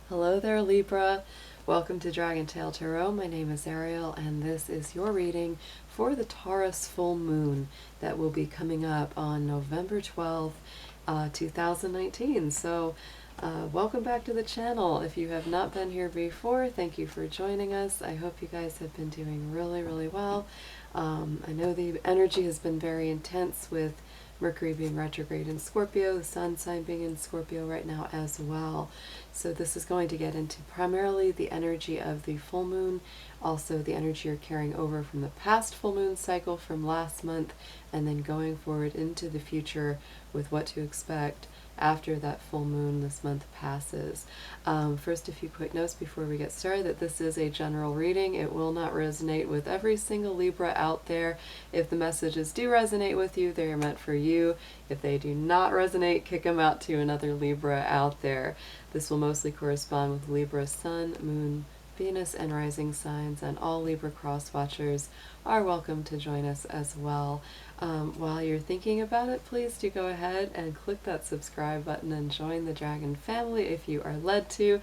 Hello there, Libra. Welcome to DragonTaleTarot. My name is Ariel, and this is your reading for the Taurus full moon that will be coming up on November 12th, 2019. So, welcome back to the channel. If you have not been here before, thank you for joining us. I hope you guys have been doing really, really well. I know the energy has been very intense with Mercury being retrograde in Scorpio, the Sun sign being in Scorpio right now as well. So this is going to get into primarily the energy of the full moon, also the energy you're carrying over from the past full moon cycle from last month, and then going forward into the future with what to expect after that full moon this month passes. First, a few quick notes before we get started that this is a general reading. It will not resonate with every single Libra out there. If the messages do resonate with you, they are meant for you. If they do not resonate, kick them out to another Libra out there. This will mostly correspond with Libra Sun, Moon, Venus, and rising signs, and all Libra cross watchers are welcome to join us as well. While you're thinking about it, please do go ahead and click that subscribe button and join the Dragon family if you are led to.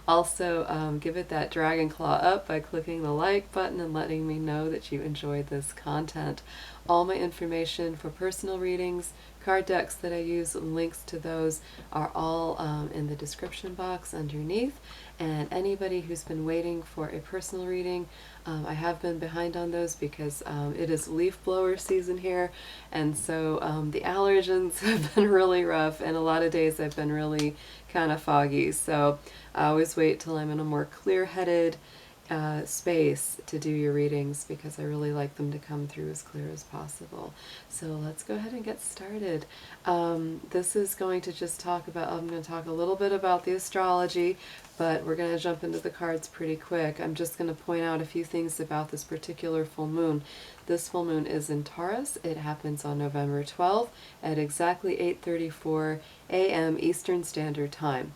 Also, give it that dragon claw up by clicking the like button and letting me know that you enjoyed this content. All my information for personal readings, card decks that I use, links to those are all in the description box underneath. And anybody who's been waiting for a personal reading, I have been behind on those because it is leaf blower season here, and so the allergens have been really rough, and a lot of days I've been really kind of foggy. So I always wait till I'm in a more clear-headed space to do your readings because I really like them to come through as clear as possible. So let's go ahead and get started. This is going to just talk about, I'm going to talk a little bit about the astrology, but we're going to jump into the cards pretty quick. I'm just going to point out a few things about this particular full moon. This full moon is in Taurus. It happens on November 12th at exactly 8:34 a.m. Eastern Standard Time.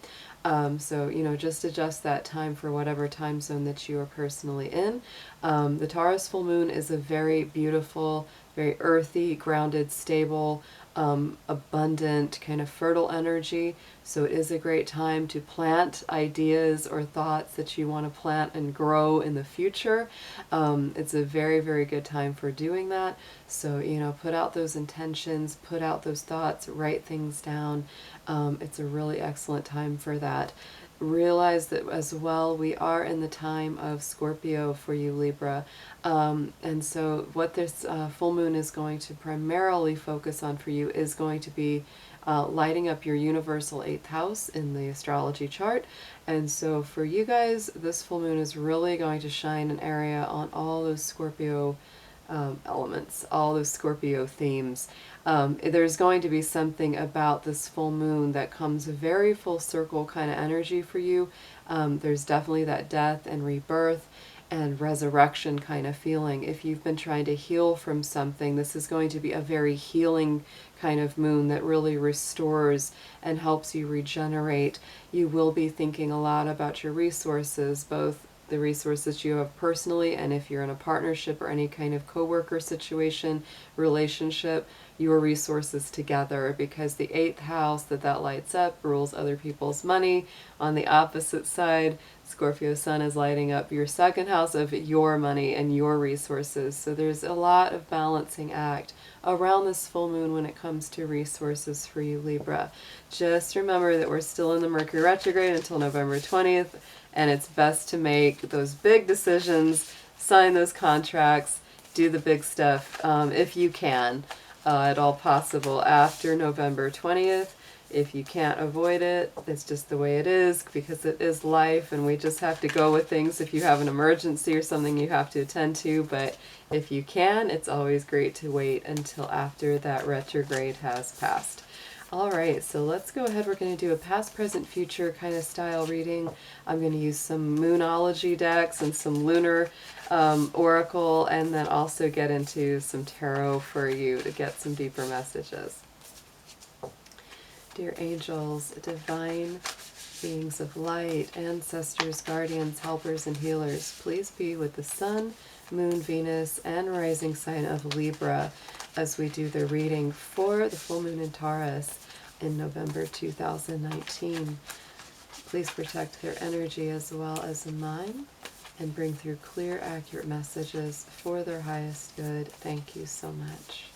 So, you know, just adjust that time for whatever time zone that you are personally in. The Taurus full moon is a very beautiful, very earthy, grounded, stable, abundant, kind of fertile energy. So it is a great time to plant ideas or thoughts that you want to plant and grow in the future. It's a very, very good time for doing that. So, you know, put out those intentions, put out those thoughts, write things down. It's a really excellent time for that. Realize that as well, we are in the time of Scorpio for you, Libra. And so what this full moon is going to primarily focus on for you is going to be lighting up your universal 8th house in the astrology chart. And so for you guys, this full moon is really going to shine an area on all those Scorpio elements, all those Scorpio themes. There's going to be something about this full moon that comes very full circle kind of energy for you. There's definitely that death and rebirth and resurrection kind of feeling. If you've been trying to heal from something, this is going to be a very healing kind of moon that really restores and helps you regenerate. You will be thinking a lot about your resources, both the resources you have personally, and if you're in a partnership or any kind of co-worker situation, relationship, your resources together, because the 8th house that lights up rules other people's money. On the opposite side, Scorpio Sun is lighting up your 2nd house of your money and your resources. So there's a lot of balancing act around this full moon when it comes to resources for you, Libra. Just remember that we're still in the Mercury retrograde until November 20th, and it's best to make those big decisions, sign those contracts, do the big stuff if you can, at all possible after November 20th. If you can't avoid it, it's just the way it is, because it is life and we just have to go with things if you have an emergency or something you have to attend to. But if you can, it's always great to wait until after that retrograde has passed. All right, so let's go ahead. We're going to do a past, present, future kind of style reading. I'm going to use some Moonology decks and some Lunar Oracle, and then also get into some tarot for you to get some deeper messages. Dear angels, divine beings of light, ancestors, guardians, helpers, and healers, please be with the Sun, Moon, Venus, and rising sign of Libra as we do the reading for the full moon in Taurus in November 2019. Please protect their energy as well as mine, and bring through clear, accurate messages for their highest good. Thank you so much.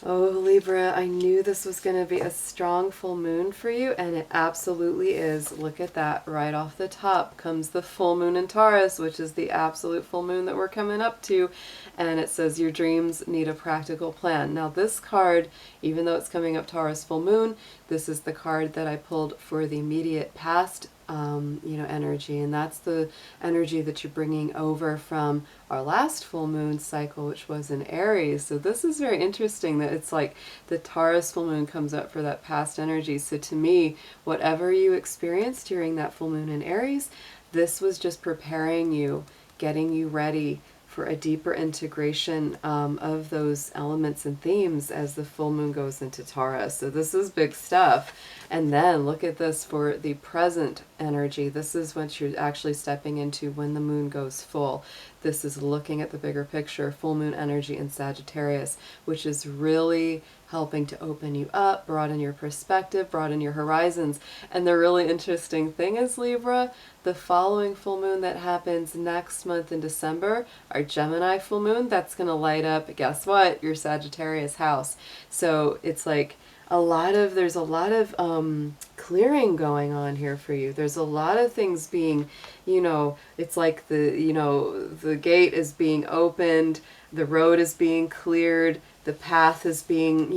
Oh, Libra, I knew this was going to be a strong full moon for you, and it absolutely is. Look at that. Right off the top comes the full moon in Taurus, which is the absolute full moon that we're coming up to. And it says your dreams need a practical plan. Now, this card, even though it's coming up Taurus full moon, this is the card that I pulled for the immediate past energy, and that's the energy that you're bringing over from our last full moon cycle, which was in Aries. So this is very interesting that it's like the Taurus full moon comes up for that past energy. So to me, whatever you experienced during that full moon in Aries, this was just preparing you, getting you ready for a deeper integration of those elements and themes as the full moon goes into Taurus. So this is big stuff. And then look at this for the present energy. This is what you're actually stepping into when the moon goes full. This is looking at the bigger picture, full moon energy in Sagittarius, which is really helping to open you up, broaden your perspective, broaden your horizons. And the really interesting thing is, Libra, the following full moon that happens next month in December, our Gemini full moon, that's going to light up, guess what, your Sagittarius house. So it's like there's a lot of clearing going on here for you. There's a lot of things being, it's like the gate is being opened, the road is being cleared, the path is being,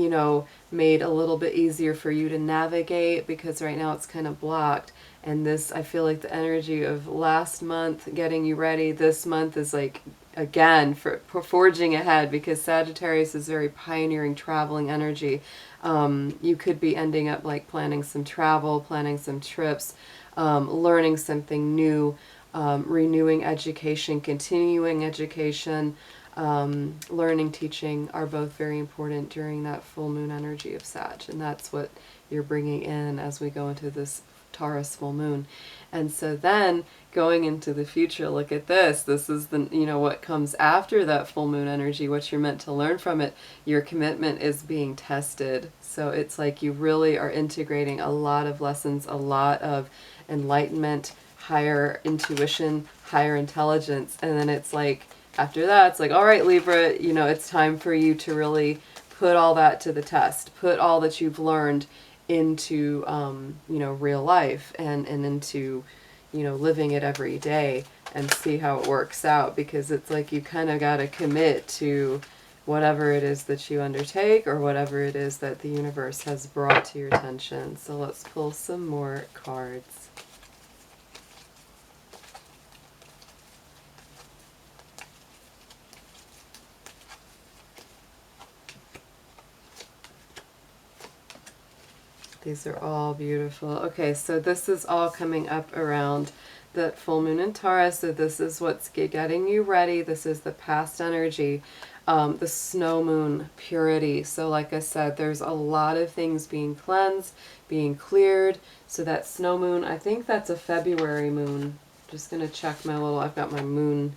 made a little bit easier for you to navigate, because right now it's kind of blocked. And this, I feel like the energy of last month getting you ready, this month is like, again, for forging ahead, because Sagittarius is very pioneering, traveling energy. You could be ending up like planning some travel, planning some trips, learning something new, renewing education, continuing education, learning, teaching are both very important during that full moon energy of Sag. And that's what you're bringing in as we go into this Taurus full moon. And so then going into the future, look at this. This is the, what comes after that full moon energy, what you're meant to learn from it. Your commitment is being tested. So it's like you really are integrating a lot of lessons, a lot of enlightenment, higher intuition, higher intelligence. And then it's like, after that, it's like, all right, Libra, it's time for you to really put all that to the test, put all that you've learned into, real life and into, living it every day, and see how it works out. Because it's like you kind of got to commit to whatever it is that you undertake, or whatever it is that the universe has brought to your attention. So let's pull some more cards. These are all beautiful. Okay, so this is all coming up around that full moon in Taurus. So this is what's getting you ready. This is the past energy, the snow moon purity. So like I said, there's a lot of things being cleansed, being cleared. So that snow moon, I think that's a February moon. Just going to check I've got my moon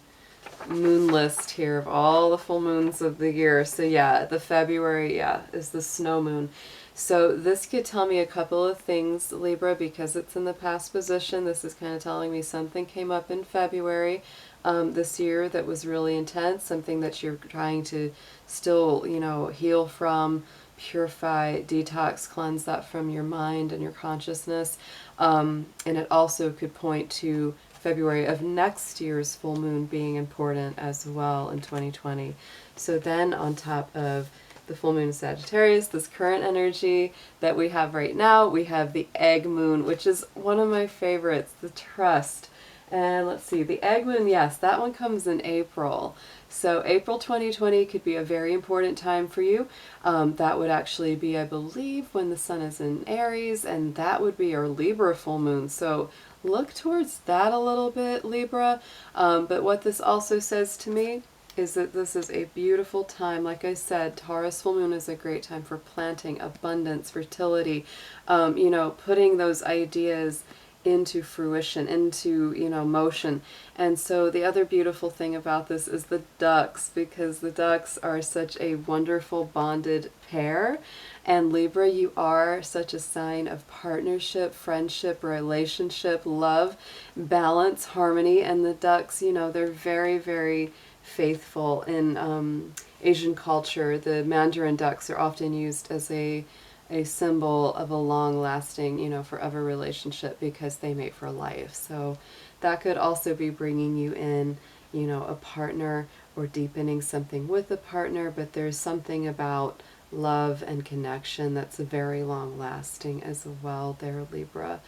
list here of all the full moons of the year. So yeah, the February, is the snow moon. So this could tell me a couple of things, Libra, because it's in the past position. This is kind of telling me something came up in February this year that was really intense, something that you're trying to still, heal from, purify, detox, cleanse that from your mind and your consciousness. And it also could point to February of next year's full moon being important as well in 2020. So then on top of the full moon in Sagittarius, this current energy that we have right now, we have the egg moon, which is one of my favorites, the trust. And let's see, the egg moon, yes, that one comes in April. So April 2020 could be a very important time for you. That would actually be, I believe, when the sun is in Aries, and that would be our Libra full moon. So look towards that a little bit, Libra. But what this also says to me is that this is a beautiful time. Like I said, Taurus full moon is a great time for planting, abundance, fertility, putting those ideas into fruition, into, you know, motion. And so the other beautiful thing about this is the ducks, because the ducks are such a wonderful bonded pair. And Libra, you are such a sign of partnership, friendship, relationship, love, balance, harmony. And the ducks, you know, they're very, very faithful. In Asian culture, the Mandarin ducks are often used as a symbol of a long-lasting, you know, forever relationship, because they mate for life. So that could also be bringing you in, you know, a partner, or deepening something with a partner, but there's something about love and connection that's very long-lasting as well there, Libra.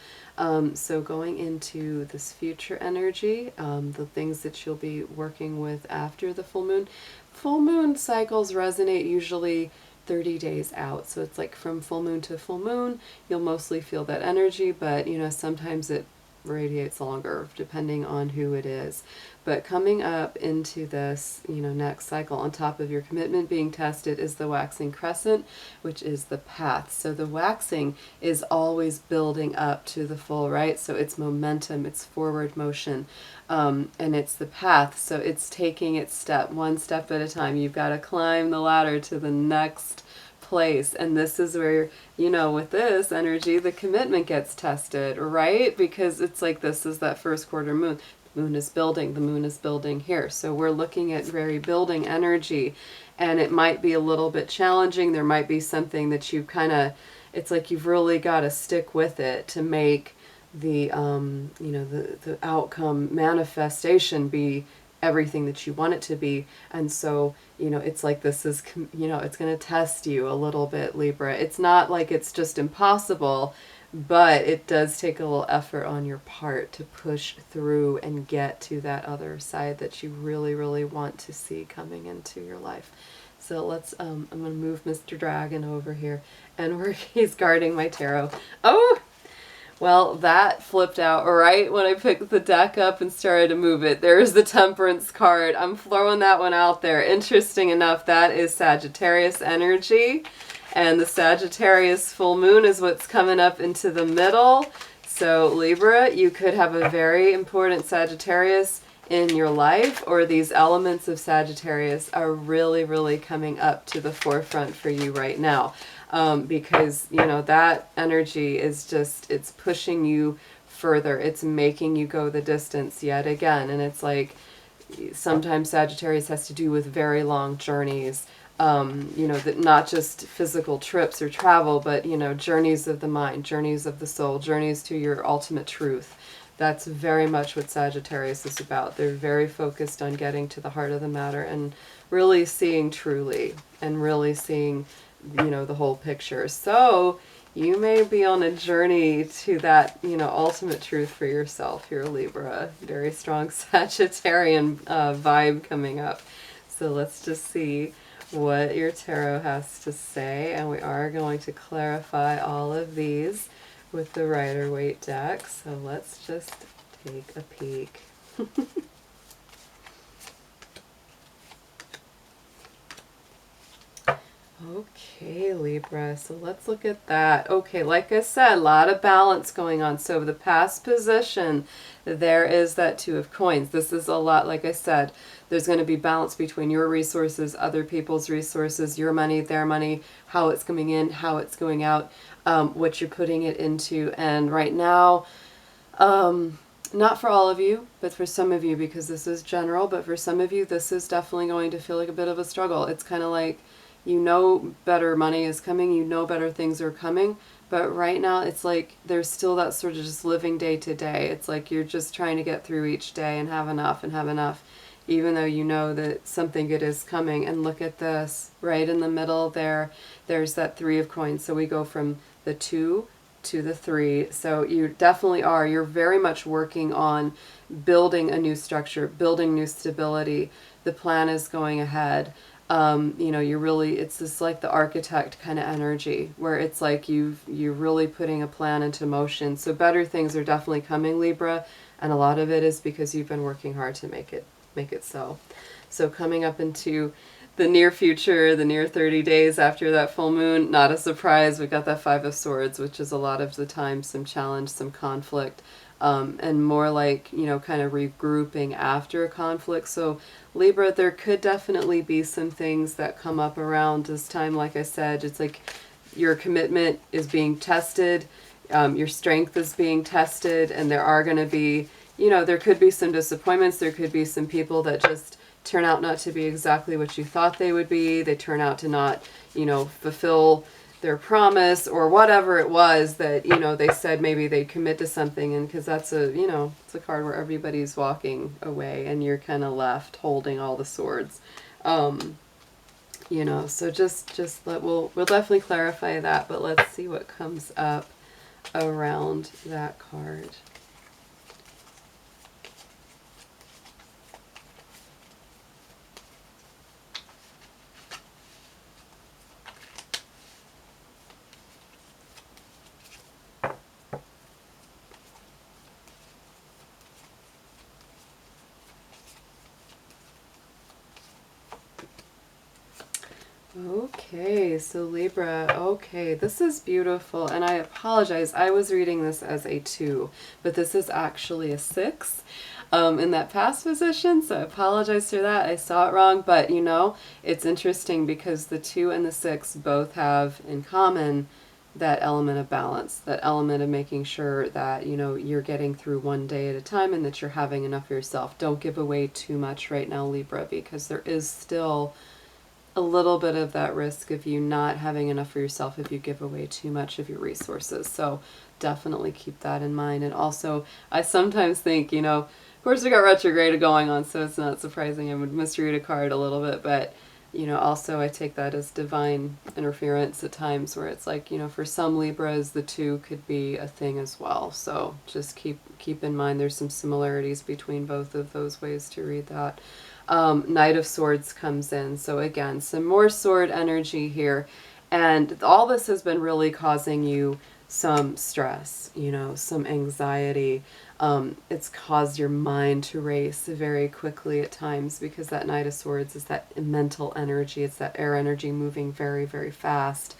So going into this future energy, the things that you'll be working with after the full moon cycles resonate usually 30 days out. So it's like from full moon to full moon, you'll mostly feel that energy, but you know, sometimes it radiates longer depending on who it is. But coming up into this, you know, next cycle, on top of your commitment being tested, is the waxing crescent, which is the path. So the waxing is always building up to the full, right? So it's momentum, it's forward motion, and it's the path. So it's taking it one step at a time. You've got to climb the ladder to the next place. And this is where, you know, with this energy, the commitment gets tested, right? Because it's like, this is that first quarter moon. Moon is building, the moon is building here. So we're looking at very building energy, and it might be a little bit challenging. There might be something that you kind of, it's like you've really got to stick with it to make the, you know, the outcome manifestation be everything that you want it to be. And so, you know, it's like, this is, you know, it's going to test you a little bit, Libra. It's not like it's just impossible, but it does take a little effort on your part to push through and get to that other side that you really, really want to see coming into your life. So let's, I'm going to move Mr. Dragon over here, and he's guarding my tarot. Oh, well, that flipped out right when I picked the deck up and started to move it. There's the Temperance card. I'm throwing that one out there. Interesting enough, that is Sagittarius energy. And the Sagittarius full moon is what's coming up into the middle. So Libra, you could have a very important Sagittarius in your life, or these elements of Sagittarius are really, really coming up to the forefront for you right now. Because, you know, that energy is just, it's pushing you further. It's making you go the distance yet again. And it's like, sometimes Sagittarius has to do with very long journeys. You know, that not just physical trips or travel, but, you know, journeys of the mind, journeys of the soul, journeys to your ultimate truth. That's very much what Sagittarius is about. They're very focused on getting to the heart of the matter and really seeing truly, and really seeing, you know, the whole picture. So you may be on a journey to that, you know, ultimate truth for yourself here, Libra. Very strong Sagittarian vibe coming up. So let's just see what your tarot has to say, and we are going to clarify all of these with the Rider-Waite deck. So let's just take a peek. Okay, Libra, so let's look at that. Okay, like I said, a lot of balance going on. So the past position, there is that Two of Coins. This is a lot, like I said, there's going to be balance between your resources, other people's resources, your money, their money, how it's coming in, how it's going out, what you're putting it into. And right now, not for all of you, but for some of you, because this is general, but for some of you, this is definitely going to feel like a bit of a struggle. It's kind of like, you know, better money is coming, you know, better things are coming, but right now it's like there's still that sort of just living day to day. It's like you're just trying to get through each day and have enough, even though you know that something good is coming. And look at this, right in the middle there, there's that Three of Coins. So we go from the 2 to the 3. So you definitely are, you're very much working on building a new structure, building new stability. The plan is going ahead. You know, you're really, it's just like the architect kind of energy, where it's like you're really putting a plan into motion. So better things are definitely coming, Libra, and a lot of it is because you've been working hard to make it so. So coming up into the near future, the near 30 days after that full moon, not a surprise, we got that Five of Swords, which is a lot of the time some challenge, some conflict, and more like, you know, kind of regrouping after a conflict. So Libra, there could definitely be some things that come up around this time. Like I said, it's like your commitment is being tested, your strength is being tested, and there are going to be, you know, there could be some disappointments. There could be some people that just turn out not to be exactly what you thought they would be. They turn out to not, you know, fulfill their promise or whatever it was that, you know, they said maybe they'd commit to something. And because that's a, you know, it's a card where everybody's walking away and you're kind of left holding all the swords. You know, so just we'll definitely clarify that, but let's see what comes up around that card. Okay, so Libra, okay, this is beautiful, and I apologize, I was reading this as a 2, but this is actually a 6 in that past position, so I apologize for that. I saw it wrong, but you know, it's interesting because the 2 and the 6 both have in common that element of balance, that element of making sure that, you know, you're getting through one day at a time and that you're having enough for yourself. Don't give away too much right now, Libra, because there is still a little bit of that risk of you not having enough for yourself if you give away too much of your resources. So definitely keep that in mind. And also, I sometimes think, you know, of course we got retrograde going on, so it's not surprising I would misread a card a little bit, but you know, also I take that as divine interference at times where it's like, you know, for some Libras, the 2 could be a thing as well. So just keep in mind there's some similarities between both of those ways to read that. Knight of Swords comes in. So again, some more sword energy here. And all this has been really causing you some stress, you know, some anxiety. It's caused your mind to race very quickly at times because that Knight of Swords is that mental energy. It's that air energy moving very, very fast.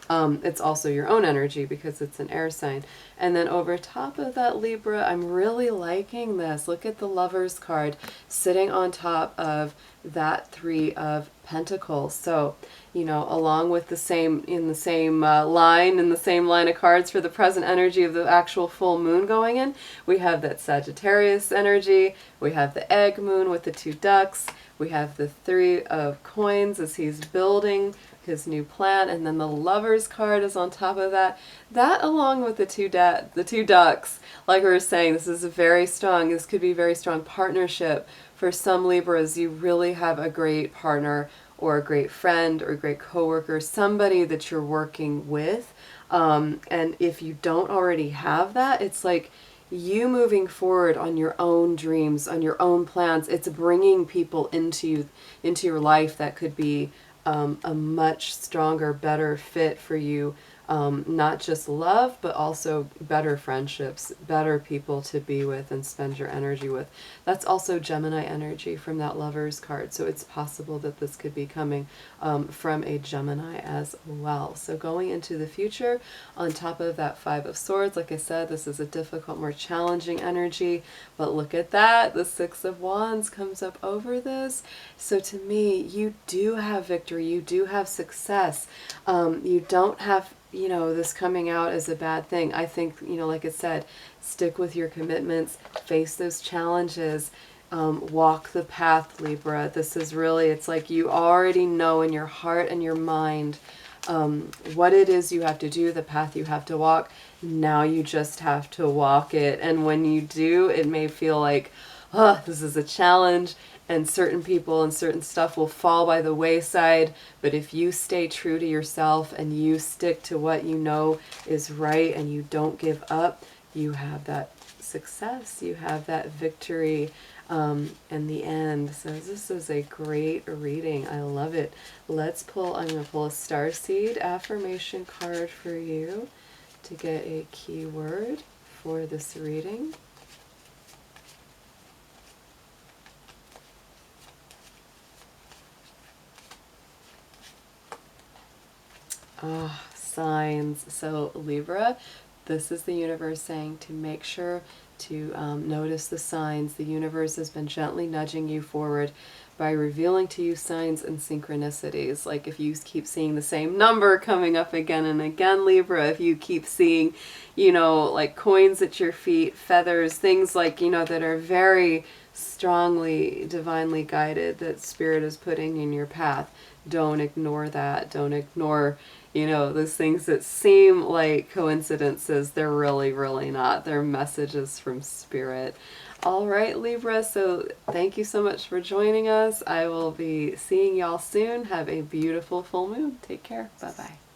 It's also your own energy because it's an air sign. And then over top of that, Libra, I'm really liking this. Look at the Lovers card sitting on top of that 3 of Pentacles. So, you know, along with the same, in the same line of cards for the present energy of the actual full moon going in, we have that Sagittarius energy, we have the egg moon with the 2 ducks, we have the 3 of coins as he's building his new plan, and then the Lovers card is on top of that. That along with the two ducks, like we were saying, this is a very strong, this could be a very strong partnership. For some Libras, you really have a great partner or a great friend or a great coworker, somebody that you're working with. And if you don't already have that, it's like you moving forward on your own dreams, on your own plans. It's bringing people into your life that could be a much stronger, better fit for you. Not just love, but also better friendships, better people to be with and spend your energy with. That's also Gemini energy from that Lovers card. So it's possible that this could be coming from a Gemini as well. So going into the future, on top of that 5 of Swords, like I said, this is a difficult, more challenging energy. But look at that, the 6 of Wands comes up over this. So to me, you do have victory, you do have success. You don't have, you know, this coming out as a bad thing. I think, you know, like I said, stick with your commitments, face those challenges, walk the path, Libra. This is really, it's like you already know in your heart and your mind what it is you have to do, the path you have to walk. Now you just have to walk it. And when you do, it may feel like, oh, this is a challenge, and certain people and certain stuff will fall by the wayside. But if you stay true to yourself and you stick to what you know is right and you don't give up, you have that success, you have that victory in the end. So this is a great reading. I love it. Let's pull, I'm going to pull a Starseed affirmation card for you to get a keyword for this reading. Signs. So Libra, this is the universe saying to make sure to notice the signs. The universe has been gently nudging you forward by revealing to you signs and synchronicities. Like if you keep seeing the same number coming up again and again, Libra, if you keep seeing, you know, like coins at your feet, feathers, things like, you know, that are very strongly divinely guided, that Spirit is putting in your path, don't ignore that. Don't ignore, you know, those things that seem like coincidences. They're really, really not. They're messages from Spirit. All right, Libra, so thank you so much for joining us. I will be seeing y'all soon. Have a beautiful full moon. Take care. Bye-bye.